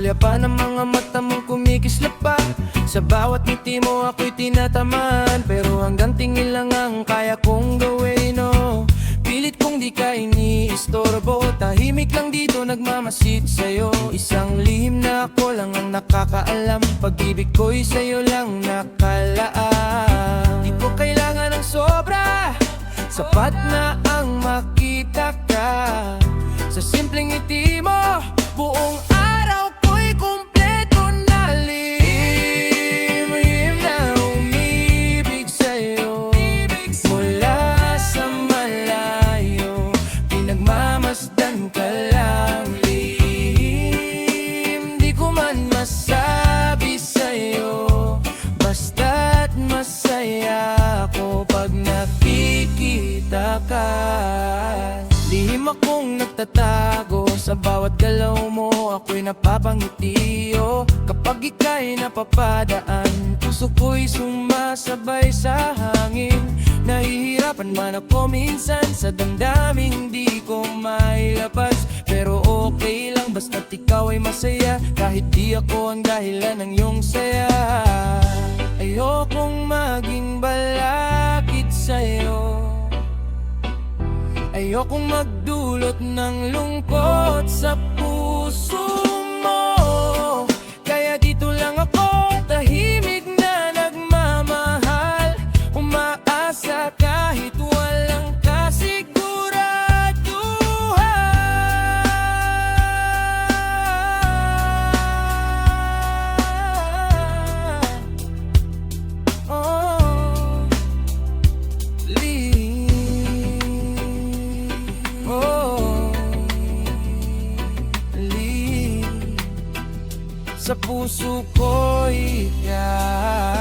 Pulya pa ng mga mata mong kumikislap pa. Sa bawat ngiti mo ako'y tinatamaan, pero hanggang tingin lang ang kaya kong gawin, oh. Pilit kong di ka iniistorbo, tahimik lang dito nagmamasid sa'yo. Isang lihim na ako lang ang nakakaalam, pag-ibig ko'y sa'yo lang nakalaan. Di ko kailangan ng sobra, sapat na ang makita ka. Sa simpleng ngiti mo, buong araw ko'y kumpleto na. Lihim na umibig sa'yo, mula sa malayo, pinagmamasdan ka lang. Lihim, di ko man masabi sa'yo, basta't masaya ako pag nakikita ka. Lihim akong nagtatago, sa bawat galaw mo ako'y napapangiti, oh. Kapag ika'y napapadaan, puso ko'y sumasabay sa hangin. Nahihirapan man ako minsan sa damdaming di ko mailabas, pero okay lang basta't ikaw ay masaya, kahit di ako ang dahilan ng iyong saya. Ayokong maging balakid sa'yo, ayokong magdulot ng lungkot sa puso mo. Kaya dito lang ako, tahimik na nagmamahal, umaasa kahit walang kasiguraduhan. Oh, sa puso ko ikaw.